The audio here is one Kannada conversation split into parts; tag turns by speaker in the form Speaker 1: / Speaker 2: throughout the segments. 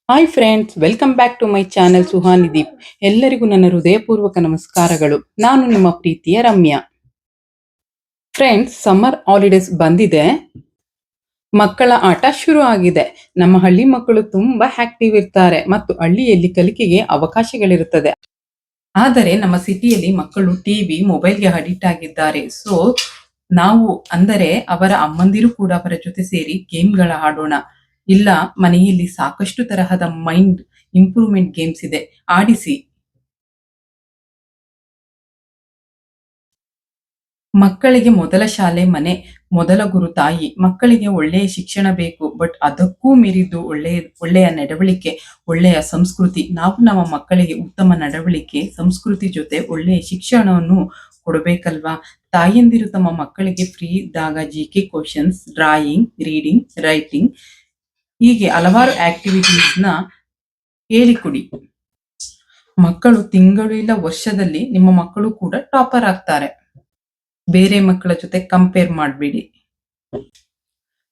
Speaker 1: Hi friends, welcome back to my channel Suhani Deep. ಎಲ್ಲರಿಗೂ ನನ್ನ ಹೃದಯಪೂರ್ವಕ ನಮಸ್ಕಾರಗಳು. ನಾನು ನಿಮ್ಮ ಪ್ರೀತಿಯ ರಮ್ಯಾ. ಫ್ರೆಂಡ್ಸ್, ಸಮ್ಮರ್ ಹಾಲಿಡೇಸ್ ಬಂದಿದೆ. ಮಕ್ಕಳ ಆಟ ಶುರು ಆಗಿದೆ. ನಮ್ಮ ಹಳ್ಳಿ ಮಕ್ಕಳು ತುಂಬಾ ಆಕ್ಟಿವ್ ಇರ್ತಾರೆ ಮತ್ತು ಹಳ್ಳಿಯಲ್ಲಿ ಕಲಿಕೆಗೆ ಅವಕಾಶಗಳಿರುತ್ತದೆ. ಆದರೆ ನಮ್ಮ ಸಿಟಿಯಲ್ಲಿ ಮಕ್ಕಳು ಟಿವಿ, ಮೊಬೈಲ್ಗೆ ಅಡಿಕ್ಟ್ ಆಗಿದ್ದಾರೆ. ಸೊ ನಾವು ಅಂದರೆ ಅವರ ಅಮ್ಮಂದಿರು ಕೂಡ ಅವರ ಜೊತೆ ಸೇರಿ ಗೇಮ್ಗಳ ಆಡೋಣ. ಇಲ್ಲ, ಮನೆಯಲ್ಲಿ ಸಾಕಷ್ಟು ತರಹದ ಮೈಂಡ್ ಇಂಪ್ರೂವ್ಮೆಂಟ್ ಗೇಮ್ಸ್ ಇದೆ, ಆಡಿಸಿ. ಮಕ್ಕಳಿಗೆ ಮೊದಲ ಶಾಲೆ ಮನೆ, ಮೊದಲ ಗುರು ತಾಯಿ. ಮಕ್ಕಳಿಗೆ ಒಳ್ಳೆಯ ಶಿಕ್ಷಣ ಬೇಕು, ಬಟ್ ಅದಕ್ಕೂ ಮೀರಿದ್ದು ಒಳ್ಳೆಯ ನಡವಳಿಕೆ, ಒಳ್ಳೆಯ ಸಂಸ್ಕೃತಿ. ನಾವು ನಮ್ಮ ಮಕ್ಕಳಿಗೆ ಉತ್ತಮ ನಡವಳಿಕೆ, ಸಂಸ್ಕೃತಿ ಜೊತೆ ಒಳ್ಳೆಯ ಶಿಕ್ಷಣವನ್ನು ಕೊಡಬೇಕಲ್ವಾ? ತಾಯಂದಿರು ತಮ್ಮ ಮಕ್ಕಳಿಗೆ ಫ್ರೀ ಇದ್ದಾಗ GK questions, drawing, reading, writing ಹೀಗೆ ಹಲವಾರು ಆಕ್ಟಿವಿಟೀಸ್ನ ಹೇಳಿಕೊಡಿ. ಮಕ್ಕಳು ತಿಂಗಳು ಇಲ್ಲ ವರ್ಷದಲ್ಲಿ ನಿಮ್ಮ ಮಕ್ಕಳು ಕೂಡ ಟಾಪರ್ ಆಗ್ತಾರೆ. ಬೇರೆ ಮಕ್ಕಳ ಜೊತೆ ಕಂಪೇರ್ ಮಾಡಬೇಡಿ.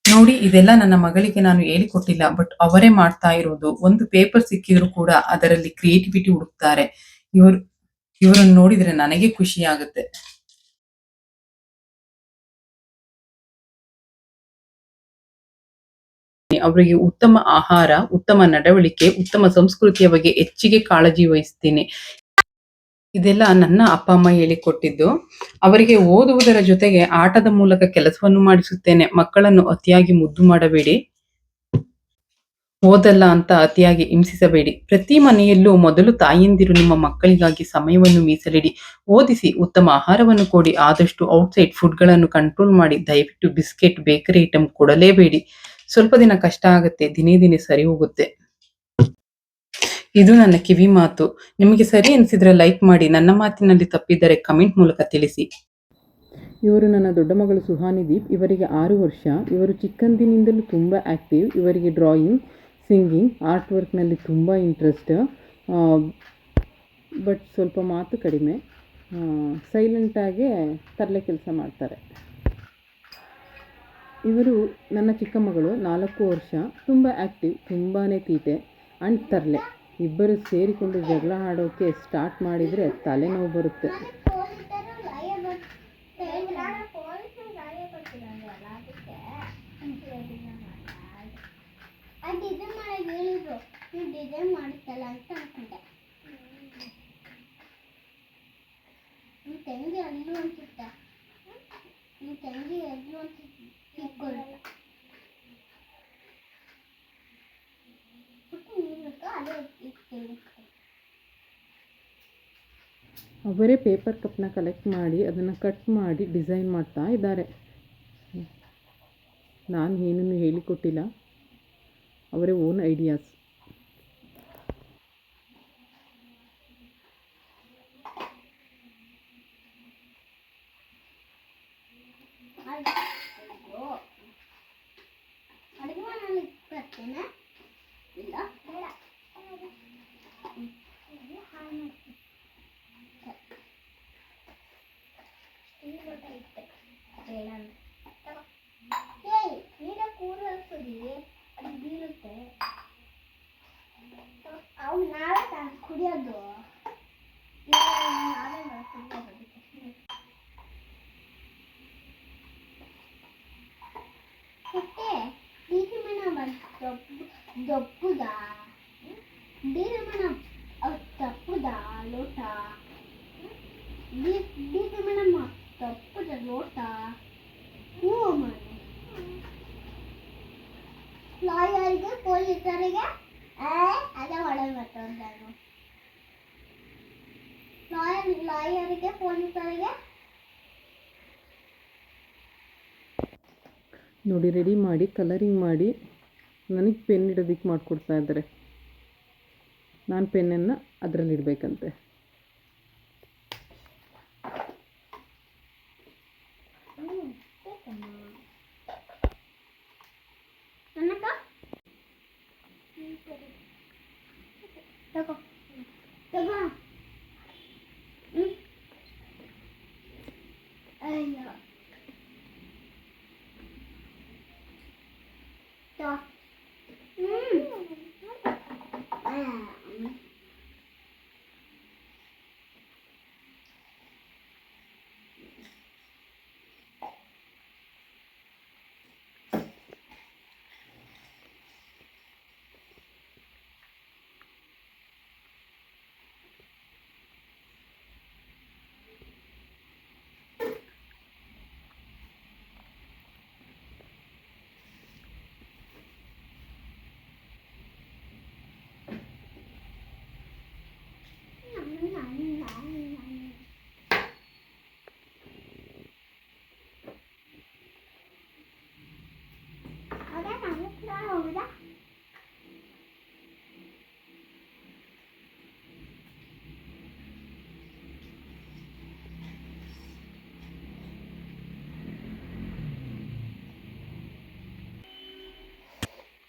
Speaker 1: ನೋಡಿ, ಇದೆಲ್ಲ ನನ್ನ ಮಗಳಿಗೆ ನಾನು ಹೇಳಿಕೊಟ್ಟಿಲ್ಲ, ಬಟ್ ಅವರೇ ಮಾಡ್ತಾ ಇರೋದು. ಒಂದು ಪೇಪರ್ ಸಿಕ್ಕಿದ್ರು ಕೂಡ ಅದರಲ್ಲಿ ಕ್ರಿಯೇಟಿವಿಟಿ ಹುಡುಕ್ತಾರೆ. ಇವರನ್ನು ನೋಡಿದ್ರೆ ನನಗೆ ಖುಷಿ ಆಗುತ್ತೆ. ಅವರಿಗೆ ಉತ್ತಮ ಆಹಾರ, ಉತ್ತಮ ನಡವಳಿಕೆ, ಉತ್ತಮ ಸಂಸ್ಕೃತಿಯ ಬಗ್ಗೆ ಹೆಚ್ಚಿಗೆ ಕಾಳಜಿ ವಹಿಸ್ತೀನಿ. ಇದೆಲ್ಲ ನನ್ನ ಅಪ್ಪ ಅಮ್ಮ ಹೇಳಿಕೊಟ್ಟಿದ್ದು. ಅವರಿಗೆ ಓದುವುದರ ಜೊತೆಗೆ ಆಟದ ಮೂಲಕ ಕೆಲಸವನ್ನು ಮಾಡಿಸುತ್ತೇನೆ. ಮಕ್ಕಳನ್ನು ಅತಿಯಾಗಿ ಮುದ್ದು ಮಾಡಬೇಡಿ, ಓದಲ್ಲ ಅಂತ ಅತಿಯಾಗಿ ಹಿಂಸಿಸಬೇಡಿ. ಪ್ರತಿ ಮನೆಯಲ್ಲೂ ಮೊದಲು ತಾಯಂದಿರು ನಿಮ್ಮ ಮಕ್ಕಳಿಗಾಗಿ ಸಮಯವನ್ನು ಮೀಸಲಿಡಿ, ಓದಿಸಿ, ಉತ್ತಮ ಆಹಾರವನ್ನು ಕೊಡಿ. ಆದಷ್ಟು ಔಟ್ಸೈಡ್ ಫುಡ್ಗಳನ್ನು ಕಂಟ್ರೋಲ್ ಮಾಡಿ. ದಯವಿಟ್ಟು ಬಿಸ್ಕೆಟ್, ಬೇಕರಿ ಐಟಮ್ ಕೊಡಲೇಬೇಡಿ. ಸ್ವಲ್ಪ ದಿನ ಕಷ್ಟ ಆಗುತ್ತೆ, ದಿನೇ ದಿನೇ ಸರಿ ಹೋಗುತ್ತೆ. ಇದು ನನ್ನ ಕಿವಿ ಮಾತು. ನಿಮಗೆ ಸರಿ ಅನಿಸಿದ್ರೆ ಲೈಕ್ ಮಾಡಿ, ನನ್ನ ಮಾತಿನಲ್ಲಿ ತಪ್ಪಿದ್ದರೆ ಕಮೆಂಟ್ ಮೂಲಕ ತಿಳಿಸಿ. ಇವರು ನನ್ನ ದೊಡ್ಡ ಮಗಳು ಸುಹಾನಿ ದೀಪ್. ಇವರಿಗೆ 6 ವರ್ಷ. ಇವರು ಚಿಕ್ಕಂದಿನಿಂದಲೂ ತುಂಬ ಆ್ಯಕ್ಟಿವ್. ಇವರಿಗೆ ಡ್ರಾಯಿಂಗ್, ಸಿಂಗಿಂಗ್, ಆರ್ಟ್ ವರ್ಕ್ನಲ್ಲಿ ತುಂಬ ಇಂಟ್ರೆಸ್ಟ್. ಬಟ್ ಸ್ವಲ್ಪ ಮಾತು ಕಡಿಮೆ. ಸೈಲೆಂಟಾಗಿ ತರಲೆ ಕೆಲಸ ಮಾಡ್ತಾರೆ. ಇವರು ನನ್ನ ಚಿಕ್ಕ ಮಗಳು, 4 ವರ್ಷ. ತುಂಬ ಆ್ಯಕ್ಟಿವ್, ತುಂಬಾ ತೀಟೆ ಆ್ಯಂಡ್ ತರಲೆ. ಇಬ್ಬರು ಸೇರಿಕೊಂಡು ಜಗಳ ಆಡೋಕ್ಕೆ ಸ್ಟಾರ್ಟ್ ಮಾಡಿದರೆ ತಲೆನೋವು ಬರುತ್ತೆ. ಅವರೇ ಪೇಪರ್ ಕಪ್ನ ಕಲೆಕ್ಟ್ ಮಾಡಿ ಅದನ್ನು ಕಟ್ ಮಾಡಿ ಡಿಸೈನ್ ಮಾಡ್ತಾ ಇದ್ದಾರೆ. ನಾನು ಏನನ್ನು ಹೇಳಿಕೊಟ್ಟಿಲ್ಲ, ಅವರೇ ಓನ್ ಐಡಿಯಾಸ್. ಕುಡಿಯೋದು ದಪ್ಪುದಾ ತಪ್ಪುದಾ ಲೋಟ ಮೇಡಮ್ ತಪ್ಪುದ ಲೋಟ ಲಾಯರ್ಗೆ ಪೊಲೀಸರಿಗೆ ಅದೇ ಒಳಗೆ ಬರ್ತಾರೆ. ಲಾಯರಿಗೆ ಪೊಲೀಸರಿಗೆ ನೋಡಿ, ರೆಡಿ ಮಾಡಿ ಕಲರಿಂಗ್ ಮಾಡಿ ನನಗೆ ಪೆನ್ ಇಡೋದಕ್ಕೆ ಮಾಡಿಕೊಡ್ತಾ ಇದ್ದಾರೆ. ನಾನು ಪೆನ್ನನ್ನು ಅದರಲ್ಲಿ ಇಡಬೇಕಂತೆ.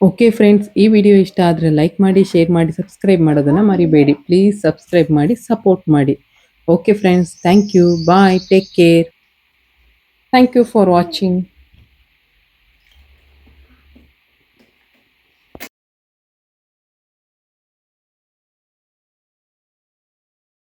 Speaker 1: ಓಕೆ ಫ್ರೆಂಡ್ಸ್, ಈ ವಿಡಿಯೋ ಇಷ್ಟ ಆದರೆ ಲೈಕ್ ಮಾಡಿ, ಶೇರ್ ಮಾಡಿ, ಸಬ್ಸ್ಕ್ರೈಬ್ ಮಾಡೋದನ್ನು ಮರಿಬೇಡಿ. ಪ್ಲೀಸ್ ಸಬ್ಸ್ಕ್ರೈಬ್ ಮಾಡಿ, ಸಪೋರ್ಟ್ ಮಾಡಿ. Okay friends, thank you. Bye. Take care. Thank you for watching.